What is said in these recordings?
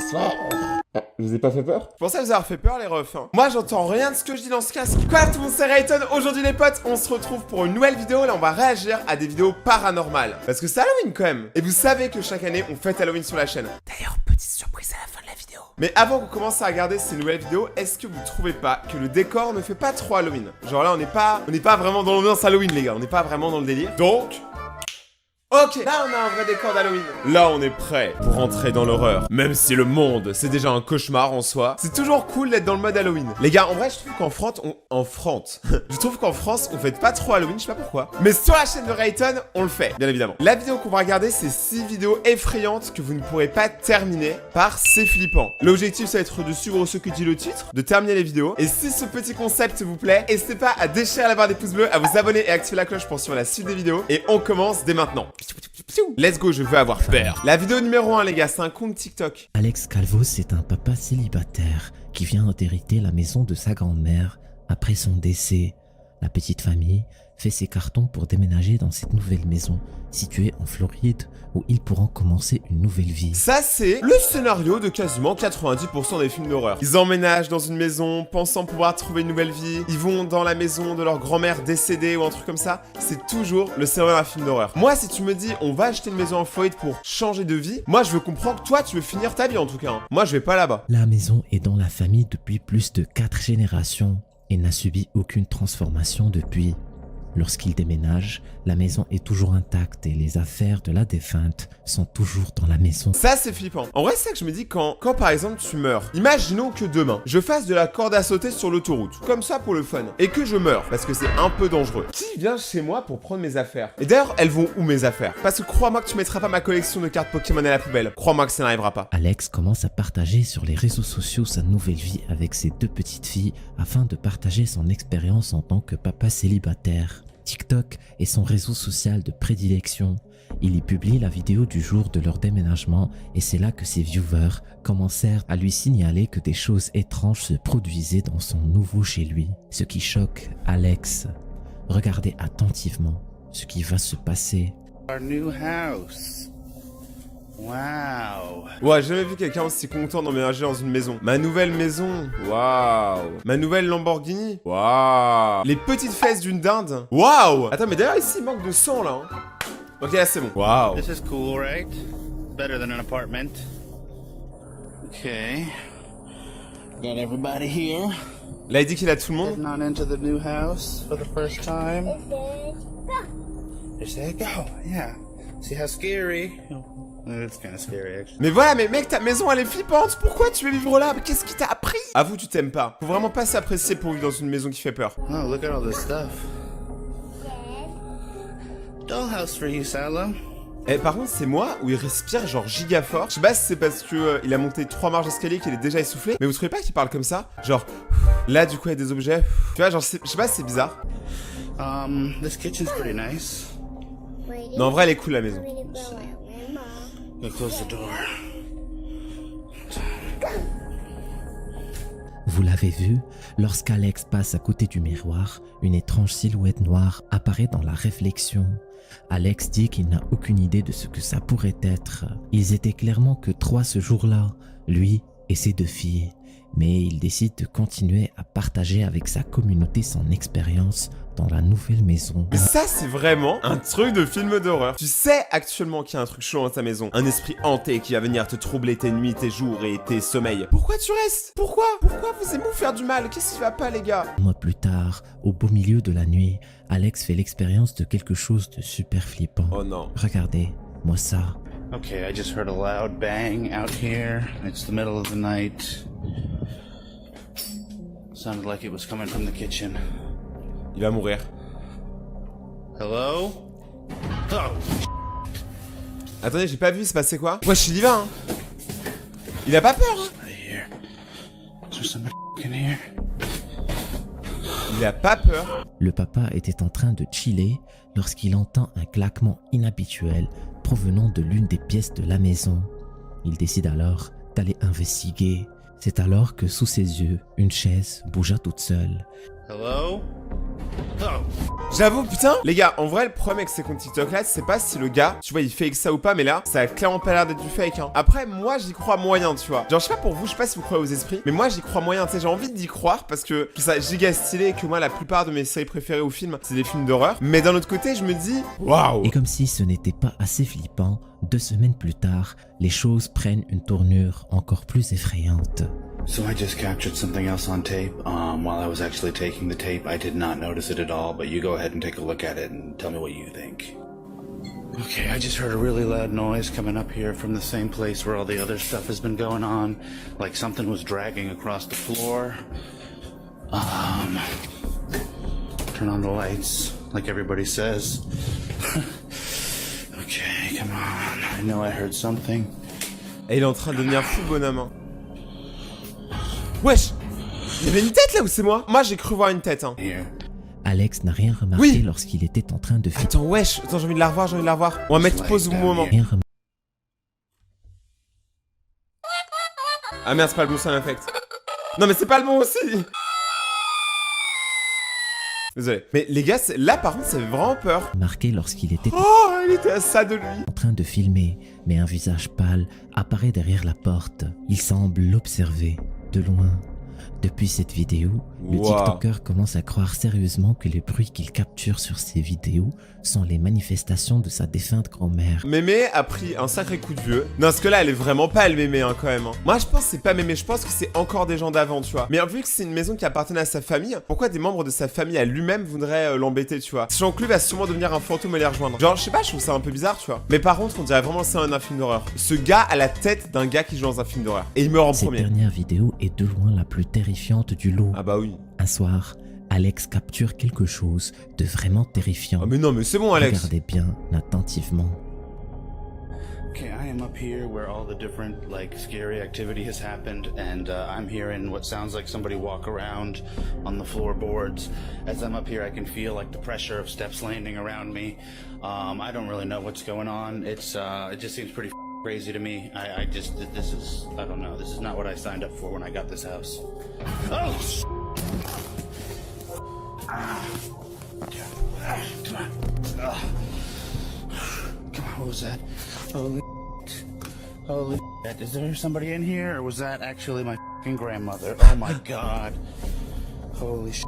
Bonsoir. Je vous ai pas fait peur? Je pensais vous avoir fait peur les refs. Moi j'entends rien de ce que je dis dans ce casque. Quoi tout le monde, c'est Rayton. Aujourd'hui les potes, on se retrouve pour une nouvelle vidéo. Là on va réagir à des vidéos paranormales. Parce que c'est Halloween quand même. Et vous savez que chaque année on fête Halloween sur la chaîne. D'ailleurs, petite surprise à la fin de la vidéo. Mais avant qu'on commence à regarder ces nouvelles vidéos, est-ce que vous trouvez pas que le décor ne fait pas trop Halloween? Genre là on n'est pas vraiment dans l'ambiance Halloween les gars. On n'est pas vraiment dans le délire. Donc... ok, là on a un vrai décor d'Halloween. Là on est prêt pour entrer dans l'horreur. Même si le monde, c'est déjà un cauchemar en soi, c'est toujours cool d'être dans le mode Halloween. Les gars, en vrai, je trouve qu'en France, je trouve qu'en France, on fête pas trop Halloween, je sais pas pourquoi. Mais sur la chaîne de Rayton, on le fait, bien évidemment. La vidéo qu'on va regarder, c'est 6 vidéos effrayantes que vous ne pourrez pas terminer par C'est flippant. L'objectif, ça va être de suivre ce que dit le titre, de terminer les vidéos. Et si ce petit concept vous plaît, n'hésitez pas à déchirer la barre des pouces bleus, à vous abonner et à activer la cloche pour suivre la suite des vidéos. Et on commence dès maintenant. Let's go, je veux avoir peur. La vidéo numéro 1, les gars, c'est un compte TikTok. Alex Calvo, c'est un papa célibataire qui vient d'hériter la maison de sa grand-mère après son décès. La petite famille fait ses cartons pour déménager dans cette nouvelle maison située en Floride où ils pourront commencer une nouvelle vie. Ça, c'est le scénario de quasiment 90% des films d'horreur. Ils emménagent dans une maison, pensant pouvoir trouver une nouvelle vie. Ils vont dans la maison de leur grand-mère décédée ou un truc comme ça. C'est toujours le scénario d'un film d'horreur. Moi, si tu me dis, on va acheter une maison en Floride pour changer de vie, moi, je veux comprendre que toi, tu veux finir ta vie en tout cas. Moi, je vais pas là-bas. La maison est dans la famille depuis plus de 4 générations et n'a subi aucune transformation depuis. Lorsqu'il déménage, la maison est toujours intacte et les affaires de la défunte sont toujours dans la maison. Ça, c'est flippant. En vrai, c'est ça que je me dis quand par exemple tu meurs. Imaginons que demain, je fasse de la corde à sauter sur l'autoroute, comme ça pour le fun, et que je meurs, parce que c'est un peu dangereux. Qui vient chez moi pour prendre mes affaires? Et d'ailleurs, elles vont où mes affaires? Parce que crois-moi que tu mettras pas ma collection de cartes Pokémon à la poubelle. Crois-moi que ça n'arrivera pas. Alex commence à partager sur les réseaux sociaux sa nouvelle vie avec ses 2 petites filles afin de partager son expérience en tant que papa célibataire. TikTok est son réseau social de prédilection. Il y publie la vidéo du jour de leur déménagement et c'est là que ses viewers commencèrent à lui signaler que des choses étranges se produisaient dans son nouveau chez lui. Ce qui choque Alex. Regardez attentivement ce qui va se passer. Our new house. Wow. Ouais, j'ai jamais vu quelqu'un aussi content d'emménager dans une maison. Ma nouvelle maison. Waouh. Ma nouvelle Lamborghini. Waouh. Les petites fesses d'une dinde. Waouh. Attends, mais d'ailleurs ici il manque de sang là. Ok, là c'est bon. Waouh. This is cool, right? Better than an apartment. Okay. Got everybody here. Là il dit qu'il a tout le monde. Heading on into the new house for the first time. Is there go? Yeah. See how scary? It's kind of scary actually. Mais voilà, mais mec, ta maison elle est flippante. Pourquoi tu veux vivre là? Qu'est-ce qui t'a appris? Avoue, tu t'aimes pas. Faut vraiment pas s'apprécier pour vivre dans une maison qui fait peur. Oh, look at all this stuff. Dollhouse for you, Salah. Eh, par contre, c'est moi où il respire genre giga fort. Je sais pas si c'est parce que il a monté 3 marches d'escalier qu'il est déjà essoufflé. Mais vous trouvez pas qu'il parle comme ça? Genre, là du coup il y a des objets. Tu vois, genre, je sais pas si c'est bizarre. This kitchen's pretty nice. Non, en vrai, elle est cool la maison. Go close the door. Vous l'avez vu, lorsqu'Alex passe à côté du miroir, une étrange silhouette noire apparaît dans la réflexion. Alex dit qu'il n'a aucune idée de ce que ça pourrait être. Ils étaient clairement que 3 ce jour-là, lui et ses 2 filles. Mais il décide de continuer à partager avec sa communauté son expérience dans la nouvelle maison. Mais ça, c'est vraiment un truc de film d'horreur. Tu sais actuellement qu'il y a un truc chaud dans ta maison. Un esprit hanté qui va venir te troubler tes nuits, tes jours et tes sommeils. Pourquoi tu restes? Pourquoi vous aimez vous faire du mal? Qu'est-ce qui va pas, les gars? Un mois plus tard, au beau milieu de la nuit, Alex fait l'expérience de quelque chose de super flippant. Oh non. Regardez, moi ça. Okay, I just heard a loud bang out here. It's the middle of the night. Sounded like it was coming from the kitchen. Il va mourir. Hello? Oh! Attendez, j'ai pas vu, c'est passé quoi? Ouais, je suis divin, hein. Il a pas peur, hein. Here. Is there somebody in here? Il a pas peur. Le papa était en train de chiller lorsqu'il entend un claquement inhabituel provenant de l'une des pièces de la maison. Il décide alors d'aller investiguer. C'est alors que sous ses yeux, une chaise bougea toute seule. Hello? Oh. J'avoue, putain, les gars, en vrai, le problème avec ces comptes TikTok là, c'est pas si le gars, tu vois, il fake ça ou pas, mais là, ça a clairement pas l'air d'être du fake, hein. Après, moi, j'y crois moyen, tu vois. Genre, je sais pas pour vous, je sais pas si vous croyez aux esprits, mais moi, j'y crois moyen, tu sais, j'ai envie d'y croire parce que je trouve ça giga stylé et que moi, la plupart de mes séries préférées ou films, c'est des films d'horreur. Mais d'un autre côté, je me dis, waouh! Et comme si ce n'était pas assez flippant, 2 semaines plus tard, les choses prennent une tournure encore plus effrayante. So I just captured something else on tape. While I was actually taking the tape, I did not notice it at all, but you go ahead and take a look at it and tell me what you think. Okay, I just heard a really loud noise coming up here from the same place where all the other stuff has been going on. Like something was dragging across the floor. Turn on the lights, like everybody says. Okay, come on. I know I heard something. Et il est en train de devenir fou, bonhomme, hein. Wesh! Il y avait une tête là ou c'est moi? Moi, j'ai cru voir une tête, hein. Here. Alex n'a rien remarqué Oui. lorsqu'il était en train de filmer. Attends, wesh, attends, j'ai envie de la revoir, j'ai envie de la revoir. On va mettre pause au moment. Ah merde, c'est pas le bon sound effect. Non mais c'est pas le bon aussi. Désolé. Mais les gars, là par contre, ça fait vraiment peur. Remarqué lorsqu'il était Oh, il était à ça de lui. en train de filmer, mais un visage pâle apparaît derrière la porte. Il semble l'observer de loin. Depuis cette vidéo, le Wow. TikToker commence à croire sérieusement que les bruits qu'il capture sur ses vidéos sont les manifestations de sa défunte grand-mère. Mémé a pris un sacré coup de vieux. Non, parce que là, elle est vraiment pas elle Mémé, hein, quand même. Hein. Moi, je pense que c'est pas Mémé, je pense que c'est encore des gens d'avant, tu vois. Mais vu que c'est une maison qui appartenait à sa famille, pourquoi des membres de sa famille à lui-même voudraient l'embêter, tu vois? Sachant que lui va sûrement devenir un fantôme et les rejoindre. Genre, je sais pas, je trouve ça un peu bizarre, tu vois. Mais par contre, on dirait vraiment c'est un film d'horreur. Ce gars a la tête d'un gars qui joue dans un film d'horreur. Et il meurt en Cette premier. dernière vidéo est de loin la plus terrifiante du lot. Ah bah oui. Un soir, Alex capture quelque chose de vraiment terrifiant. Ah mais non, mais c'est bon, Alex. Regardez bien attentivement. Okay, I am up here where all the different, like, scary activity has happened, and I'm hearing what sounds like somebody walk around on the floorboards. As I'm up here, I can feel, like, the pressure of steps landing around me. I don't really know what's going on. It just seems pretty crazy to me. I don't know, this is not what I signed up for when I got this house. Oh! Come on. Come on, what was that? Holy shit. Is there somebody in here, or was that actually my fucking grandmother? Oh my god. Holy shit.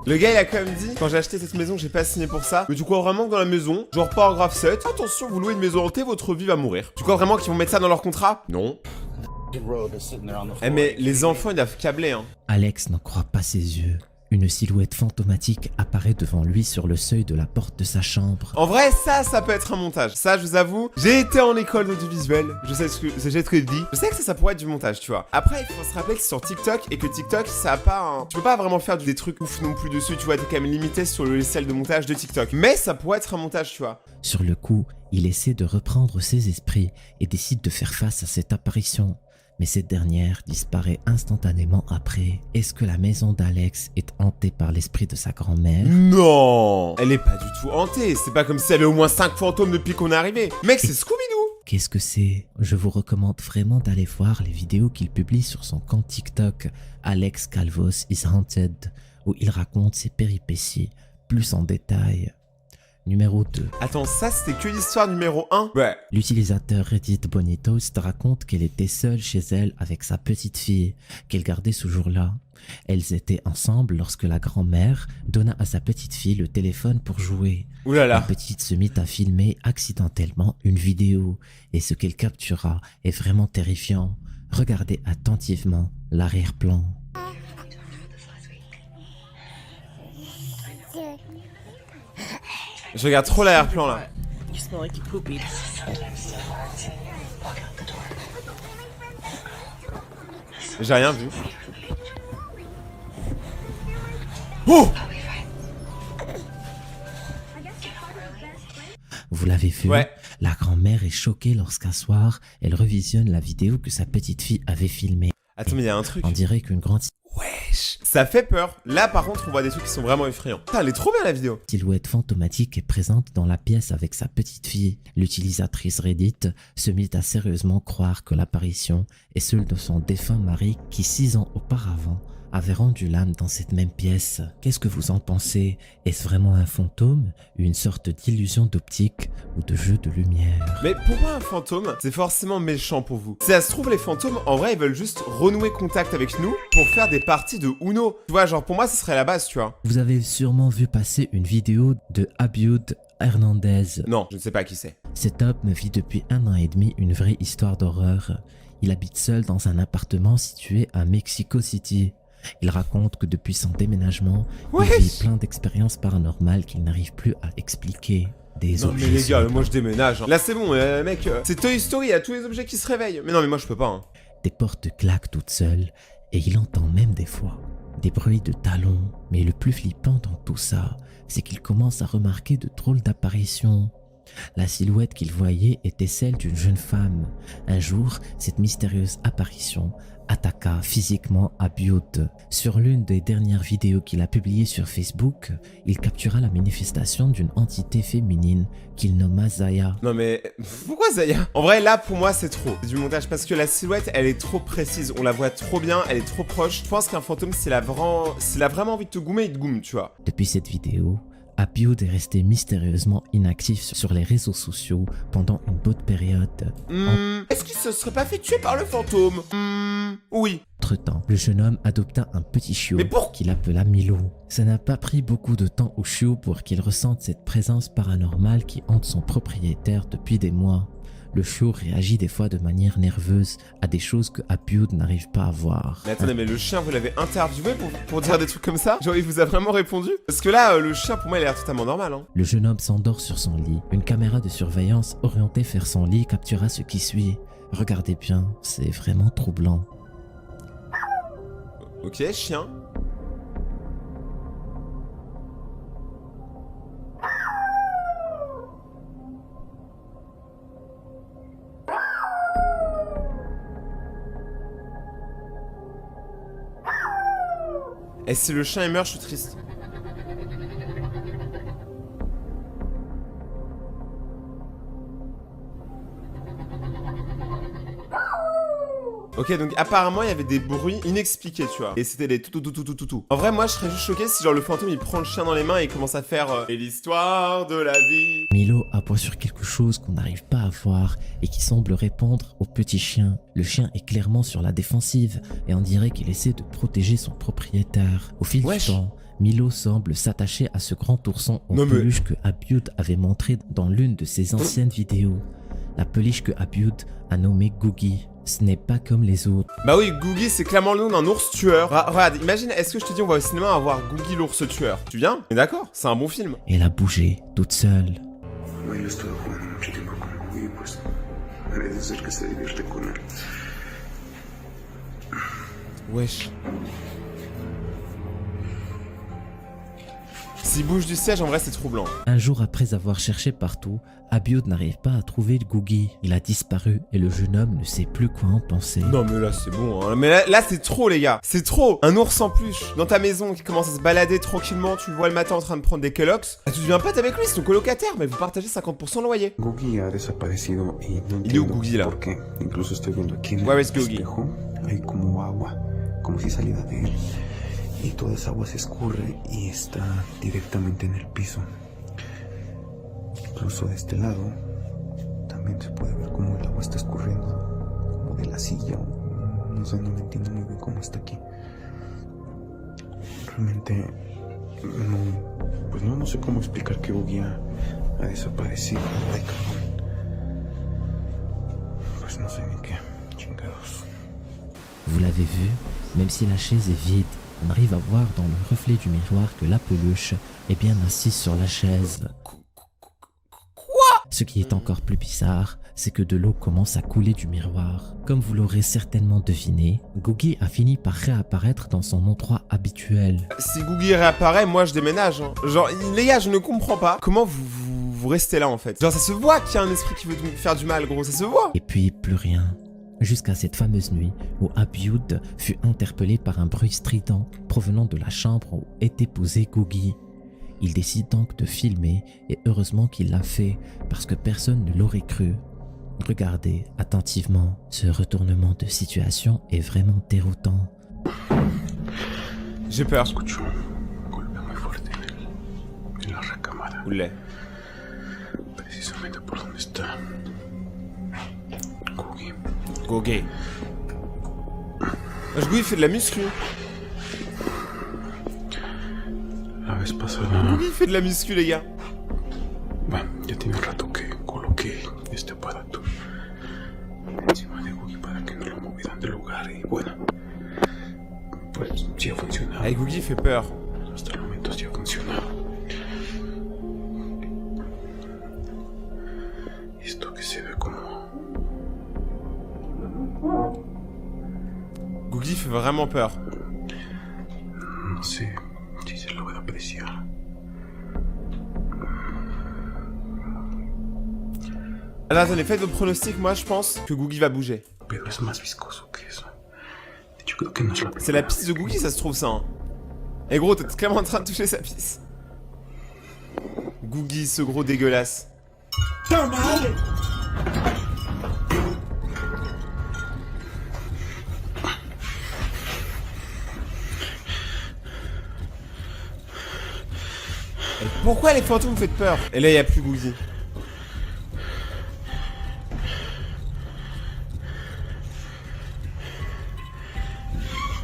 Le gars il a quand même dit, quand j'ai acheté cette maison, j'ai pas signé pour ça. Mais tu crois vraiment que dans la maison, genre paragraphe 7, attention, vous louez une maison hantée, votre vie va mourir. Tu crois vraiment qu'ils vont mettre ça dans leur contrat? Non. Road is sitting there on the Eh floor. mais les enfants ils doivent câbler, hein. Alex n'en croit pas ses yeux. Une silhouette fantomatique apparaît devant lui sur le seuil de la porte de sa chambre. En vrai, ça peut être un montage. Ça, je vous avoue, j'ai été en école d'audiovisuel. Je sais ce que je dis. Je sais que ça pourrait être du montage, tu vois. Après, il faut se rappeler que c'est sur TikTok et que TikTok, ça a pas un... Tu peux pas vraiment faire des trucs ouf non plus dessus, tu vois. T'es quand même limité sur le logiciel de montage de TikTok. Mais ça pourrait être un montage, tu vois. Sur le coup, il essaie de reprendre ses esprits et décide de faire face à cette apparition. Mais cette dernière disparaît instantanément après. Est-ce que la maison d'Alex est hantée par l'esprit de sa grand-mère? Non, elle est pas du tout hantée. C'est pas comme si elle avait au moins 5 fantômes depuis qu'on est arrivé. Mec, c'est Scooby-Doo. Qu'est-ce que c'est? Je vous recommande vraiment d'aller voir les vidéos qu'il publie sur son compte TikTok, Alex Calvos is Haunted, où il raconte ses péripéties plus en détail. Numéro 2. Attends, ça c'était que l'histoire numéro 1? Ouais. L'utilisateur Reddit Bonitoast raconte qu'elle était seule chez elle avec sa petite fille, qu'elle gardait ce jour-là. Elles étaient ensemble lorsque la grand-mère donna à sa petite fille le téléphone pour jouer. Ouh là La là. petite se mit à filmer accidentellement une vidéo, et ce qu'elle captura est vraiment terrifiant. Regardez attentivement l'arrière-plan. Je regarde trop l'arrière-plan là. You smell like you poopy. J'ai rien vu. Oh! Vous l'avez vu? Ouais. La grand-mère est choquée lorsqu'un soir, elle revisionne la vidéo que sa petite fille avait filmée. Attends, mais il y a un truc. On dirait qu'une grande... Ouais. Wesh. Ça fait peur. Là, par contre, on voit des trucs qui sont vraiment effrayants. Putain, elle est trop bien, la vidéo. Silhouette fantomatique est présente dans la pièce avec sa petite fille. L'utilisatrice Reddit se mit à sérieusement croire que l'apparition est celle de son défunt mari qui 6 ans auparavant avait rendu l'âme dans cette même pièce. Qu'est-ce que vous en pensez? Est-ce vraiment un fantôme? Une sorte d'illusion d'optique ou de jeu de lumière? Mais pourquoi un fantôme, c'est forcément méchant pour vous? Si ça se trouve, les fantômes, en vrai, ils veulent juste renouer contact avec nous pour faire des parties de Uno. Tu vois, genre pour moi, ce serait la base, tu vois. Vous avez sûrement vu passer une vidéo de Abiud Hernandez. Non, je ne sais pas qui c'est. Cet homme vit depuis 1 an et demi une vraie histoire d'horreur. Il habite seul dans un appartement situé à Mexico City. Il raconte que depuis son déménagement, il vit plein d'expériences paranormales qu'il n'arrive plus à expliquer. Des non objets mais les gars, sur- moi je déménage. Hein. Là c'est bon, mec, c'est Toy Story, il y a tous les objets qui se réveillent. Mais non mais moi je peux pas. Hein. Des portes claquent toutes seules et il entend même des fois des bruits de talons. Mais le plus flippant dans tout ça, c'est qu'il commence à remarquer de drôles d'apparitions. La silhouette qu'il voyait était celle d'une jeune femme. Un jour, cette mystérieuse apparition attaqua physiquement Abiud. Sur l'une des dernières vidéos qu'il a publiées sur Facebook, il captura la manifestation d'une entité féminine qu'il nomma Zaya. Non mais pourquoi Zaya? En vrai là pour moi c'est trop. C'est du montage parce que la silhouette elle est trop précise, on la voit trop bien, elle est trop proche. Je pense qu'un fantôme s'il a vraiment envie de te goumer, il te goume, tu vois. Depuis cette vidéo, Abiud est resté mystérieusement inactif sur les réseaux sociaux pendant une bonne période. Est-ce qu'il se serait pas fait tuer par le fantôme? Oui. Entre-temps, le jeune homme adopta un petit chiot Mais pour- qu'il appela Milo. Ça n'a pas pris beaucoup de temps au chiot pour qu'il ressente cette présence paranormale qui hante son propriétaire depuis des mois. Le chiot réagit des fois de manière nerveuse à des choses que Abiud n'arrive pas à voir. Mais attendez, mais le chien vous l'avez interviewé pour dire des trucs comme ça? Genre il vous a vraiment répondu? Parce que là, le chien pour moi il a l'air totalement normal, hein. Le jeune homme s'endort sur son lit. Une caméra de surveillance orientée vers son lit captura ce qui suit. Regardez bien, c'est vraiment troublant. Ok, chien. Et si le chien il meurt, je suis triste. Ok, donc apparemment il y avait des bruits inexpliqués, tu vois. Et c'était des tout. En vrai, moi je serais juste choqué si genre le fantôme il prend le chien dans les mains et il commence à faire et l'histoire de la vie. Milo appuie sur quelque chose qu'on n'arrive pas à voir et qui semble répondre au petit chien. Le chien est clairement sur la défensive et on dirait qu'il essaie de protéger son propriétaire. Au fil du temps, Milo semble s'attacher à ce grand ourson en peluche que Abiud avait montré dans l'une de ses anciennes vidéos. La peluche que Abiud a nommée Googie. Ce n'est pas comme les autres. Bah oui, Googie c'est clairement le nom d'un ours tueur. Regarde, imagine, est-ce que je te dis on va au cinéma avoir Googie l'ours tueur? Tu viens? Mais d'accord, c'est un bon film. Elle a bougé, toute seule. Él estuvo jugando mucho tiempo con Googie, pues parece ser que se divierte con él. Wesh. S'il bouge du siège, en vrai c'est troublant. Un jour après avoir cherché partout, Abiud n'arrive pas à trouver le Googie. Il a disparu et le jeune homme ne sait plus quoi en penser. Non mais là c'est bon, hein. Mais là c'est trop les gars. C'est trop. Un ours en peluche dans ta maison qui commence à se balader tranquillement, tu le vois le matin en train de prendre des Kellogg's. Ah, tu deviens pote avec lui, c'est ton colocataire, mais vous partagez 50% de loyer. Googie ha desaparecido y no ¿Y luego entiendo Googie là? por qué. Incluso estoy viendo aquí en Where el is Googie? espejo hay como agua, como si saliera de él. Y toda esa agua se escurre y está directamente en el piso. Incluso de este lado también se puede ver cómo el agua está escurriendo, como de la silla. No sé, no me entiendo muy bien cómo está aquí. Realmente no sé cómo explicar que Googie ha desaparecido. Ay, cabrón. Pues no sé ni qué chingados. Vous l'avez vu, même si la chaise est vide, on arrive à voir dans le reflet du miroir que la peluche est bien assise sur la chaise. Ce qui est encore plus bizarre, c'est que de l'eau commence à couler du miroir. Comme vous l'aurez certainement deviné, Googie a fini par réapparaître dans son endroit habituel. Si Googie réapparaît, moi je déménage. Hein. Genre, les gars, je ne comprends pas comment vous restez là en fait. Genre, ça se voit qu'il y a un esprit qui veut faire du mal, gros, ça se voit. Et puis plus rien. Jusqu'à cette fameuse nuit où Abiud fut interpellé par un bruit strident provenant de la chambre où était posé Googie. Il décide donc de filmer et heureusement qu'il l'a fait parce que personne ne l'aurait cru. Regardez attentivement, ce retournement de situation est vraiment déroutant. J'ai peur. Escucho un golpe muy fuerte en la recámara, Oulé. precisamente por donde está Googie. Gogué. Googie fait de la muscu. La vez pasada, Googie fait de la muscu, les gars. bueno, ya tiene un rato que coloqué este aparato encima de Googie para que no lo movieran del lugar y bueno, pues sí ha funcionado. Avec Googie, il fait peur. Hasta el momento sí ha funcionado. Esto que se ve como Googie fait vraiment peur. no sé si se logra apreciar. Alors attendez, faites vos pronostics, moi je pense que Googie va bouger. Pero es más viscoso que eso. Yo creo que no es la C'est la pisse de Googie, ça se trouve ça. Hein. Et gros, t'es clairement en train de toucher sa pisse. Googie, ce gros dégueulasse. Et pourquoi les fantômes me font peur? Et là, il n'y a plus Googie.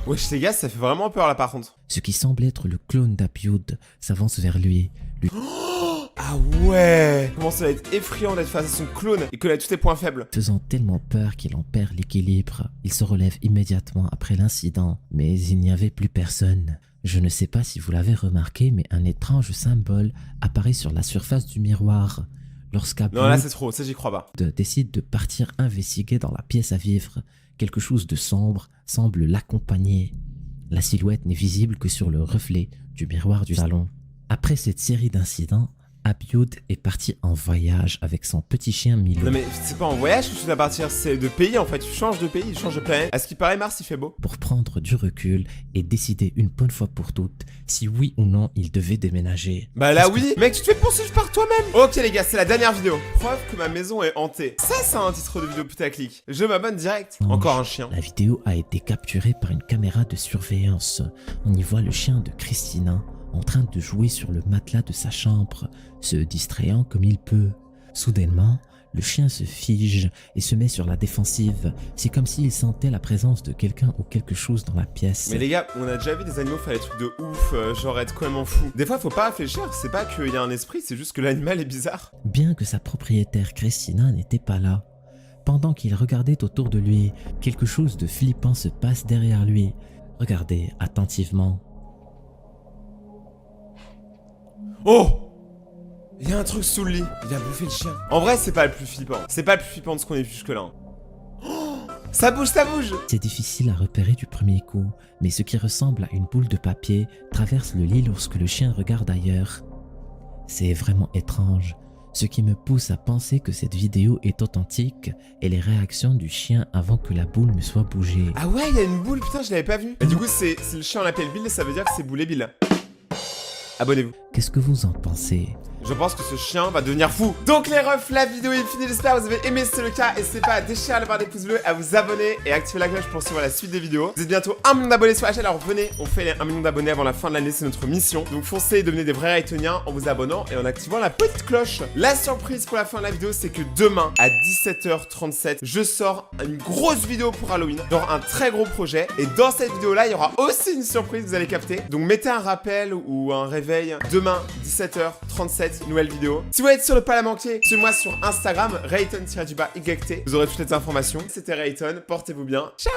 Wesh les gars, ça fait vraiment peur là par contre. Ce qui semble être le clone d'Abiud s'avance vers lui, lui Ah ouais. Comment ça va être effrayant d'être face à son clone et que là tous tes points faibles. faisant tellement peur qu'il en perd l'équilibre. Il se relève immédiatement après l'incident, mais il n'y avait plus personne. Je ne sais pas si vous l'avez remarqué, mais un étrange symbole apparaît sur la surface du miroir. Lorsqu'Abiud Non là c'est trop, ça j'y crois pas. décide de partir investiguer dans la pièce à vivre, quelque chose de sombre semble l'accompagner. La silhouette n'est visible que sur le reflet du miroir du salon. Après cette série d'incidents, Abiud est parti en voyage avec son petit chien Milo. Non mais c'est pas en voyage que tu dois partir, c'est de pays en fait, tu changes de pays, tu changes de planète. À ce qui paraît Mars il fait beau. Pour prendre du recul et décider une bonne fois pour toutes si oui ou non il devait déménager. Bah là Parce que oui, mec tu te fais poursuivre par toi-même. Ok les gars, c'est la dernière vidéo. Preuve que ma maison est hantée. Ça c'est un titre de vidéo putaclic. Je m'abonne direct. Encore un chien. La vidéo a été capturée par une caméra de surveillance. On y voit le chien de Christina en train de jouer sur le matelas de sa chambre, se distrayant comme il peut. Soudainement, le chien se fige et se met sur la défensive. C'est comme s'il sentait la présence de quelqu'un ou quelque chose dans la pièce. Mais les gars, on a déjà vu des animaux faire des trucs de ouf, genre être complètement fou. Des fois faut pas réfléchir, c'est pas qu'il y a un esprit, c'est juste que l'animal est bizarre. Bien que sa propriétaire Christina n'était pas là. Pendant qu'il regardait autour de lui, quelque chose de flippant se passe derrière lui. Regardez attentivement. Oh! Il y a un truc sous le lit. Il a bouffé le chien. En vrai, c'est pas le plus flippant. C'est pas le plus flippant de ce qu'on ait vu jusque-là. Hein. Oh, ça bouge, ça bouge! C'est difficile à repérer du premier coup, mais ce qui ressemble à une boule de papier traverse le lit lorsque le chien regarde ailleurs. C'est vraiment étrange, ce qui me pousse à penser que cette vidéo est authentique et les réactions du chien avant que la boule ne soit bougée. Ah ouais, il y a une boule, putain, je l'avais pas vu. Et du coup, si le chien l'appelle Bill, ça veut dire que c'est Boule et Bill. Abonnez-vous. Qu'est-ce que vous en pensez? Je pense que ce chien va devenir fou. Donc les refs, la vidéo est finie, j'espère que vous avez aimé si c'est le cas. N'hésitez pas à déchirer la barre des pouces bleus, à vous abonner et à activer la cloche pour suivre la suite des vidéos. Vous êtes bientôt 1 million d'abonnés sur la chaîne, alors venez, on fait les 1 million d'abonnés avant la fin de l'année, c'est notre mission. Donc foncez et devenez des vrais Raytoniens en vous abonnant et en activant la petite cloche. La surprise pour la fin de la vidéo, c'est que demain à 17h37, je sors une grosse vidéo pour Halloween, genre un très gros projet. Et dans cette vidéo-là, il y aura aussi une surprise, vous allez capter. Donc mettez un rappel ou un réveil demain 17h37, nouvelle vidéo. Si vous êtes sur le pas à manquer, suivez-moi sur Instagram, Rayton-YT. Vous aurez toutes les informations. C'était Rayton, portez-vous bien. Ciao!